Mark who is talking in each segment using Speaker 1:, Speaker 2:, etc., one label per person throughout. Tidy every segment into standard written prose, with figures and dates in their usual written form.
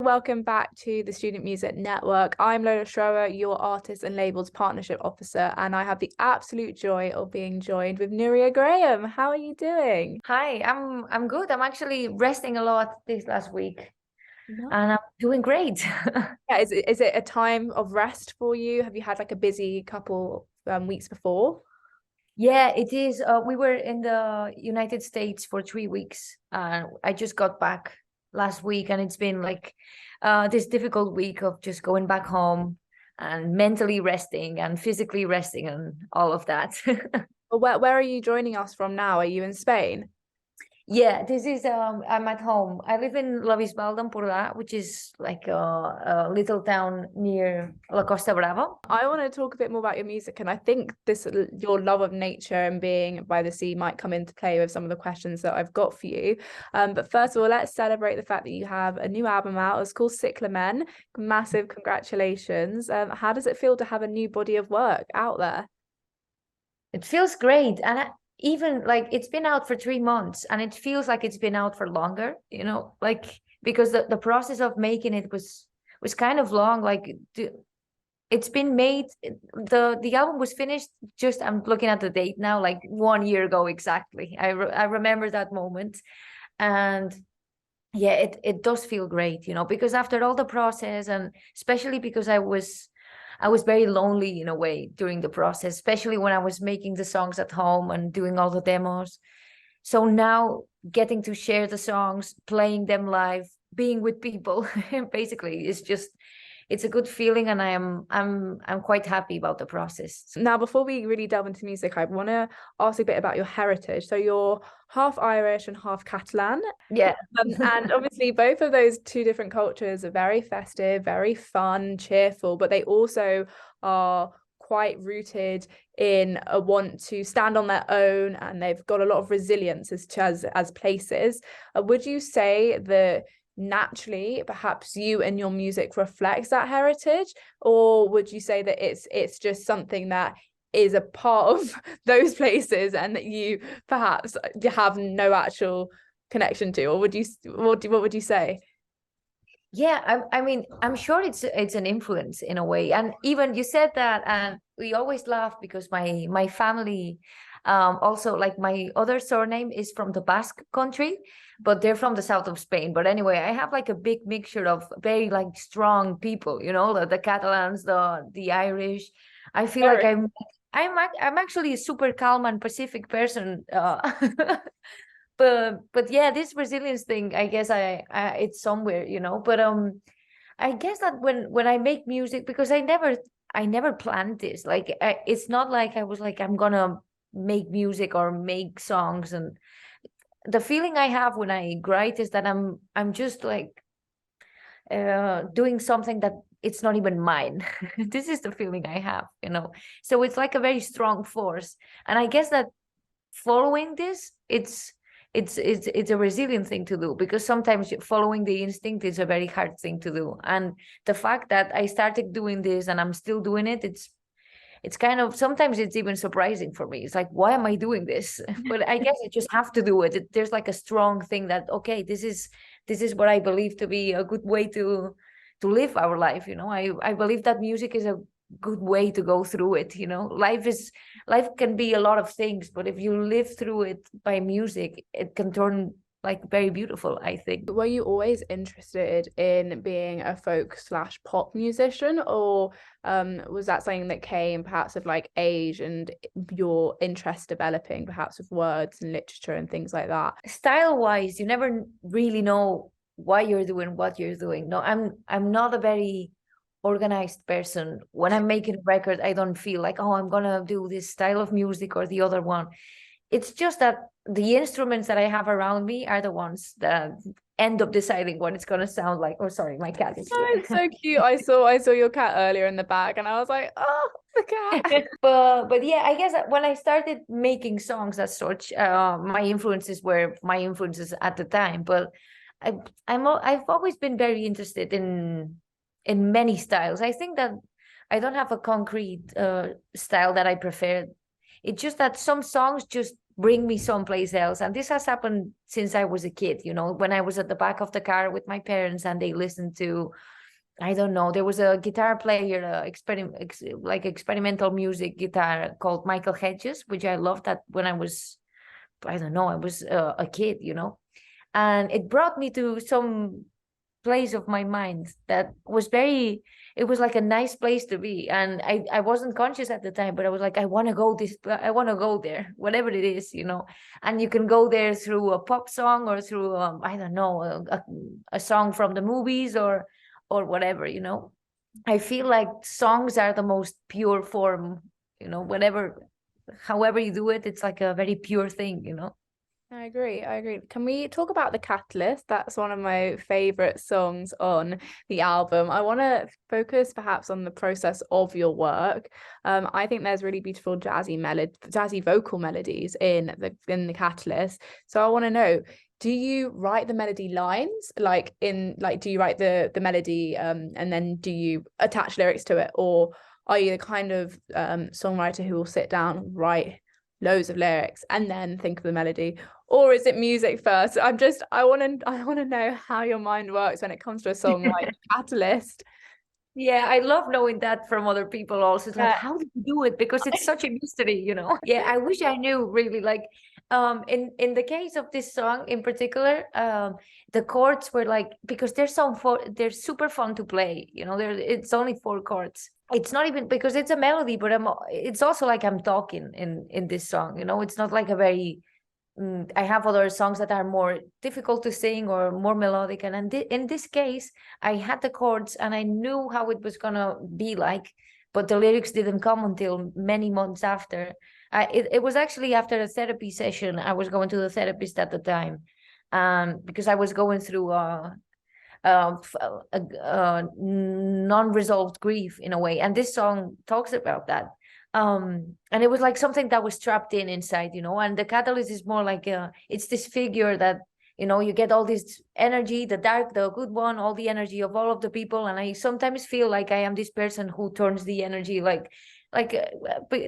Speaker 1: welcome back to the Student Music Network. I'm Lola, your Artist and Labels Partnership Officer, and I have the absolute joy of being joined with Nuria Graham. How are you doing?
Speaker 2: Hi, I'm good. I'm actually resting a lot this last week,
Speaker 1: No.
Speaker 2: and I'm doing great.
Speaker 1: Yeah, is it a time of rest for you? Have you had like a busy couple weeks before?
Speaker 2: Yeah, it is. We were in the United States for 3 weeks. I just got back last week, and it's been like this difficult week of just going back home and mentally resting and physically resting and all of that.
Speaker 1: Well, where are you joining us from now? Are you in Spain?
Speaker 2: Yeah, this is I'm at home. I live in La Bisbal d'Empordà, which is like a little town near La Costa Brava.
Speaker 1: I want to talk a bit more about your music, and I think this your love of nature and being by the sea might come into play with some of the questions that I've got for you. But first of all, let's celebrate the fact that you have a new album out. It's called Cyclamen. Massive congratulations. How does it feel to have a new body of work out there?
Speaker 2: It feels great. And even like it's been out for 3 months and it feels like it's been out for longer, like because the process of making it was kind of long. Like it's been made, the album was finished just, I'm looking at the date now, like 1 year ago exactly. I remember that moment. And yeah, it does feel great, because after all the process, and especially because I was very lonely in a way during the process, especially when I was making the songs at home and doing all the demos. So now getting to share the songs, playing them live, being with people, basically, it's a good feeling, and I'm quite happy about the process.
Speaker 1: Now, before we really delve into music, I want to ask a bit about your heritage. So you're half Irish and half Catalan.
Speaker 2: Yeah.
Speaker 1: And obviously both of those two different cultures are very festive, very fun, cheerful, but they also are quite rooted in a want to stand on their own, and they've got a lot of resilience as places. Would you say that naturally perhaps you and your music reflects that heritage, or would you say that it's just something that is a part of those places and that you perhaps have no actual connection to, or what would you say?
Speaker 2: Yeah, I mean, I'm sure it's an influence in a way. And even you said that, and we always laugh because my family, also, like, my other surname is from the Basque country, but they're from the south of Spain. But anyway, I have like a big mixture of very like strong people, the Catalans, the Irish. I feel like I'm actually a super calm and Pacific person. But yeah, this resilience thing, I guess it's somewhere, but I guess that when I make music, because I never planned this, like it's not like I was like, I'm gonna make music or make songs. And the feeling I have when I write is that I'm just like doing something that it's not even mine. This is the feeling I have, so it's like a very strong force. And I guess that following this, it's a resilient thing to do, because sometimes following the instinct is a very hard thing to do. And the fact that I started doing this and I'm still doing it, it's kind of, sometimes it's even surprising for me. It's like, why am I doing this? But I guess I just have to do it. There's like a strong thing that, okay, this is what I believe to be a good way to live our life. I believe that music is a good way to go through it. Life can be a lot of things, but if you live through it by music, it can turn like very beautiful, I think.
Speaker 1: Were you always interested in being a folk / pop musician, or was that something that came perhaps of like age and your interest developing perhaps with words and literature and things like that?
Speaker 2: Style wise, you never really know why you're doing what you're doing. No, I'm not a very organized person. When I'm making a record, I don't feel like, oh, I'm gonna do this style of music or the other one. It's just that the instruments that I have around me are the ones that end up deciding what it's gonna sound like. Oh, sorry, my cat is
Speaker 1: Oh,
Speaker 2: here.
Speaker 1: it's so cute. I saw your cat earlier in the back, and I was like, oh, the cat.
Speaker 2: But yeah, I guess that when I started making songs as such, my influences were my influences at the time. But I've always been very interested in many styles. I think that I don't have a concrete style that I prefer. It's just that some songs just bring me someplace else. And this has happened since I was a kid, when I was at the back of the car with my parents and they listened to, I don't know, there was a guitar player, like experimental music guitar called Michael Hedges, which I loved that when I was, I don't know, I was a kid, and it brought me to some place of my mind that was it was like a nice place to be. And I wasn't conscious at the time, but I was like, I want to go there, whatever it is, and you can go there through a pop song or through, I don't know, a song from the movies or whatever, I feel like songs are the most pure form, however you do it, it's like a very pure thing.
Speaker 1: I agree. Can we talk about The Catalyst? That's one of my favorite songs on the album. I want to focus perhaps on the process of your work. I think there's really beautiful jazzy vocal melodies in the Catalyst. So I want to know, do you write the melody lines do you write the melody and then do you attach lyrics to it, or are you the kind of songwriter who will sit down, write loads of lyrics and then think of the melody, or is it music first? I want to know how your mind works when it comes to a song like Catalyst.
Speaker 2: Yeah, I love knowing that from other people also. It's like,
Speaker 1: Yeah.
Speaker 2: how did you do it? Because it's such a mystery, Yeah, I wish I knew really. Like, in the case of this song in particular, the chords were like, because they're super fun to play, it's only 4 chords. It's not even because it's a melody, but it's also like I'm talking in this song, it's not like a very I have other songs that are more difficult to sing or more melodic. And in this case, I had the chords and I knew how it was going to be like, but the lyrics didn't come until many months after. It was actually after a therapy session. I was going to the therapist at the time because I was going through non-resolved grief in a way. And this song talks about that. And it was like something that was trapped inside, and the catalyst is more like it's this figure that you get all this energy, the dark, the good one, all the energy of all of the people, and I sometimes feel like I am this person who turns the energy but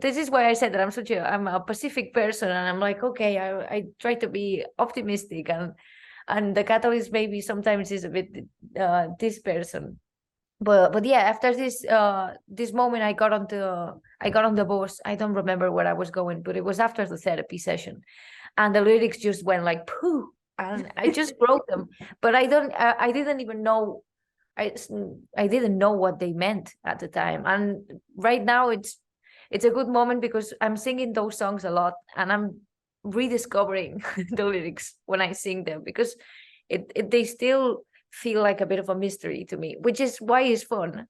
Speaker 2: this is why I said that I'm a Pacific person, and I'm like, okay, I try to be optimistic, and the catalyst maybe sometimes is a bit this person. But yeah, after this moment, I got on the bus. I don't remember where I was going, but it was after the therapy session, and the lyrics just went like pooh, and I just wrote them. But I didn't even know, I didn't know what they meant at the time. And right now it's a good moment because I'm singing those songs a lot, and I'm rediscovering the lyrics when I sing them, because they still feel like a bit of a mystery to me, which is why it's fun,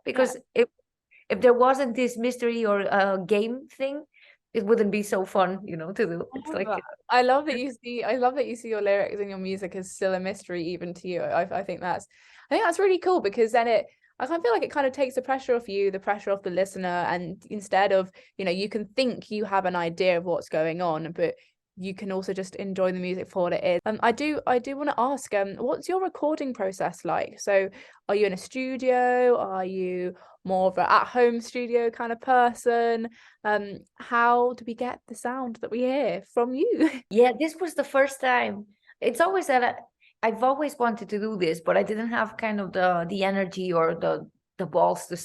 Speaker 2: because if there wasn't this mystery or a game thing, it wouldn't be so fun, to do. It's like
Speaker 1: I love that you see your lyrics and your music as still a mystery even to you. I think that's really cool, because then I kind of feel like it kind of takes the pressure off you, the pressure off the listener, and instead of, you can think you have an idea of what's going on, but you can also just enjoy the music for what it is. I do want to ask, what's your recording process like? So are you in a studio? Are you more of an at-home studio kind of person? How do we get the sound that we hear from you?
Speaker 2: Yeah, this was the first time. It's always that I've always wanted to do this, but I didn't have kind of the energy or the balls to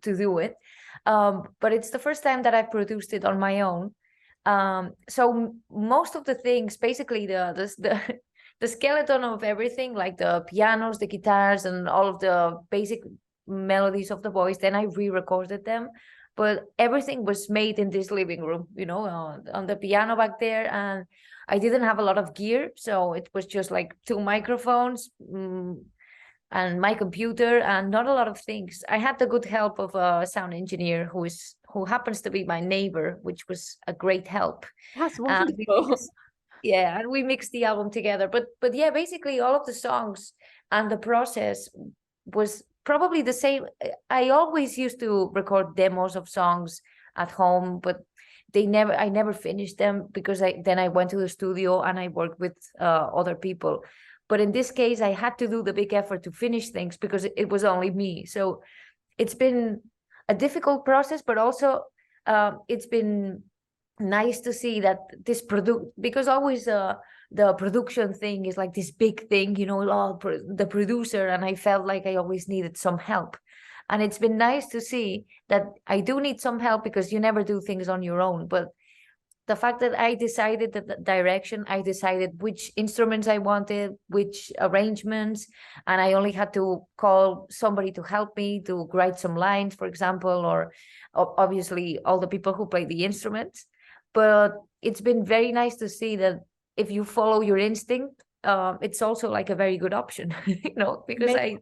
Speaker 2: do it. But it's the first time that I've produced it on my own. So most of the things, basically the skeleton of everything, like the pianos, the guitars, and all of the basic melodies of the voice, then I re-recorded them. But everything was made in this living room, on the piano back there. And I didn't have a lot of gear, so it was just like 2 microphones and my computer, and not a lot of things. I had the good help of a sound engineer who happens to be my neighbor, which was a great help.
Speaker 1: That's wonderful.
Speaker 2: And we mixed the album together. But yeah, basically all of the songs and the process was probably the same. I always used to record demos of songs at home, but I never finished them, because then I went to the studio and I worked with other people. But in this case, I had to do the big effort to finish things because it was only me. So it's been a difficult process, but also it's been nice to see that this product, because always the production thing is like this big thing, you know, the producer, and I felt like I always needed some help. And it's been nice to see that I do need some help, because you never do things on your own. But the fact that I decided the direction, I decided which instruments I wanted, which arrangements, and I only had to call somebody to help me to write some lines, for example, or obviously all the people who play the instruments. But it's been very nice to see that if you follow your instinct, it's also like a very good option, you know, because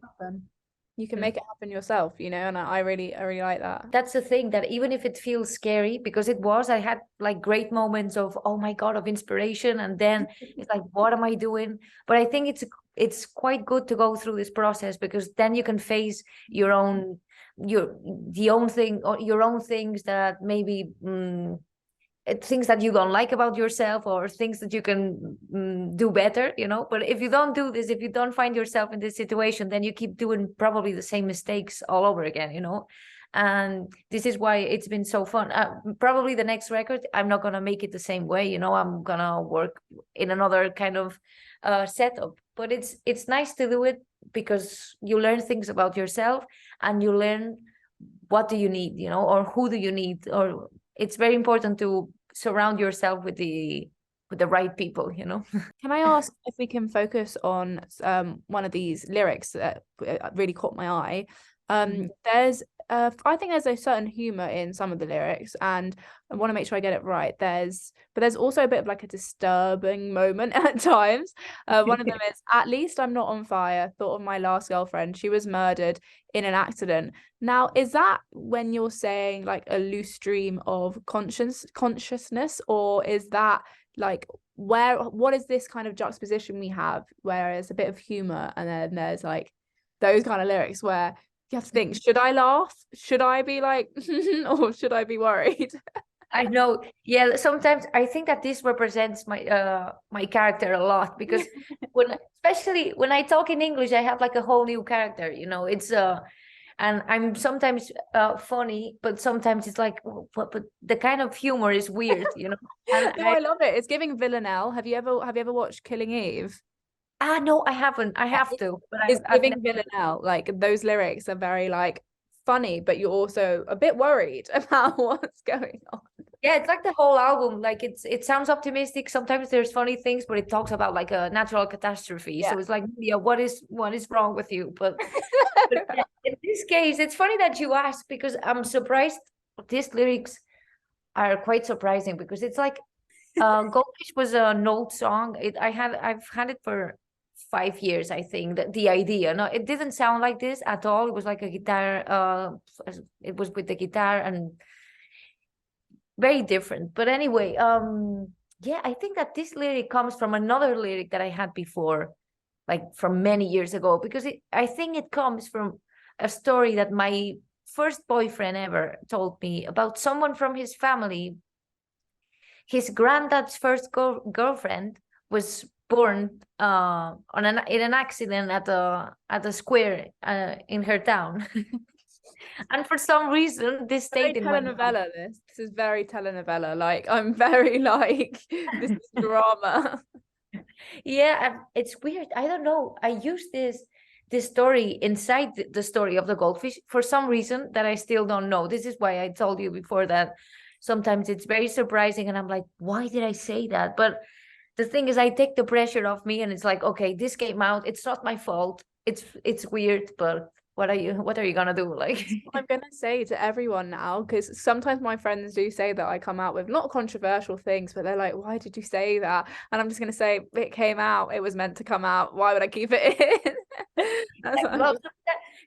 Speaker 1: you can make it happen yourself, you know, and I really like that.
Speaker 2: That's the thing, that even if it feels scary, because I had like great moments of, oh my God, of inspiration. And then it's like, what am I doing? But I think it's quite good to go through this process, because then you can face your own things that maybe things that you don't like about yourself, or things that you can do better, you know. But if you don't do this, if you don't find yourself in this situation, then you keep doing probably the same mistakes all over again, you know. And this is why it's been so fun. Probably the next record, I'm not gonna make it the same way, you know. I'm gonna work in another kind of setup. But it's nice to do it, because you learn things about yourself, and you learn what do you need, you know, or who do you need. Or it's very important to surround yourself with the right people, you know.
Speaker 1: Can I ask if we can focus on one of these lyrics that really caught my eye? There's I think there's a certain humor in some of the lyrics, and I want to make sure I get it right. But there's also a bit of like a disturbing moment at times. One of them is, "At least I'm not on fire. Thought of my last girlfriend. She was murdered in an accident." Now, is that when you're saying like a loose stream of consciousness, or is that like what is this kind of juxtaposition we have, whereas a bit of humor, and then there's like those kind of lyrics where you have to think, should I laugh? Should I be like, or should I be worried?
Speaker 2: I know. Yeah, sometimes I think that this represents my character a lot, because especially when I talk in English, I have like a whole new character, you know. It's and I'm sometimes funny, but sometimes it's like, but the kind of humor is weird, you know. And
Speaker 1: No, I love it. It's giving Villanelle. Have you ever watched Killing Eve?
Speaker 2: no, I haven't. I have to, but
Speaker 1: It's
Speaker 2: I've
Speaker 1: giving
Speaker 2: never...
Speaker 1: Villanelle. Like those lyrics are very like funny, but you're also a bit worried about what's going on.
Speaker 2: Yeah, it's like the whole album. Like it sounds optimistic. Sometimes there's funny things, but it talks about like a natural catastrophe.
Speaker 1: Yeah.
Speaker 2: So it's like, yeah, what is wrong with you? But in this case, it's funny that you asked, because I'm surprised. These lyrics are quite surprising, because it's like Goldfish was an old song. I've had it for 5 years, I think. The idea, no, it didn't sound like this at all. It was like a guitar. It was with the guitar, and very different. But anyway, yeah, I think that this lyric comes from another lyric that I had before, like from many years ago, because I think it comes from a story that my first boyfriend ever told me about someone from his family. His granddad's first girlfriend was born in an accident at a square in her town. And for some reason, this stayed in my mind.
Speaker 1: Telenovela. This is very telenovela. Like I'm very like this is drama.
Speaker 2: Yeah, it's weird. I don't know. I use this story inside the story of the goldfish for some reason that I still don't know. This is why I told you before that sometimes it's very surprising, and I'm like, why did I say that? But the thing is, I take the pressure off me, and it's like, okay, this came out. It's not my fault. It's weird, but what are you gonna do? Like,
Speaker 1: I'm gonna say to everyone now, because sometimes my friends do say that I come out with not controversial things, but they're like, why did you say that? And I'm just gonna say, it came out, it was meant to come out, why would I keep it in?
Speaker 2: well,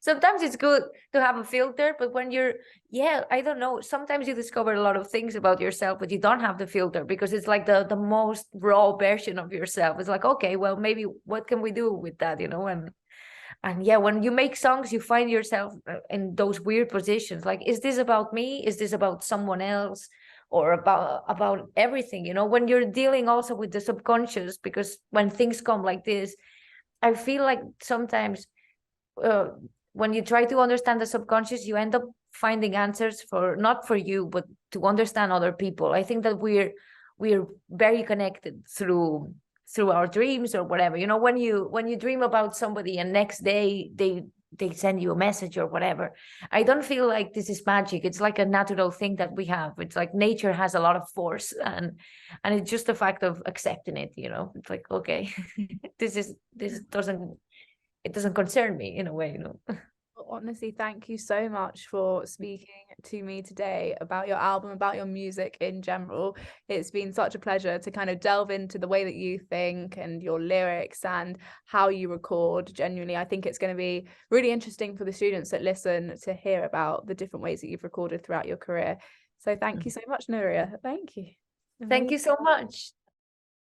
Speaker 2: sometimes it's good to have a filter, but when I don't know, sometimes you discover a lot of things about yourself, but you don't have the filter, because it's like the most raw version of yourself. It's like, okay, well, maybe what can we do with that, you know? And yeah, when you make songs, you find yourself in those weird positions. Like, is this about me? Is this about someone else? Or about everything, you know, when you're dealing also with the subconscious, because when things come like this, I feel like sometimes when you try to understand the subconscious, you end up finding answers for, not for you, but to understand other people. I think that we're very connected through our dreams or whatever. You know, when you dream about somebody and next day they send you a message or whatever, I don't feel like this is magic. It's like a natural thing that we have. It's like nature has a lot of force, and it's just the fact of accepting it, you know. It's like, okay, this doesn't concern me in a way, you know.
Speaker 1: Honestly, thank you so much for speaking to me today about your album, about your music in general. It's been such a pleasure to kind of delve into the way that you think and your lyrics and how you record. Genuinely, I think it's going to be really interesting for the students that listen to hear about the different ways that you've recorded throughout your career. So thank you so much, Nuria. Thank you.
Speaker 2: Thank you so much.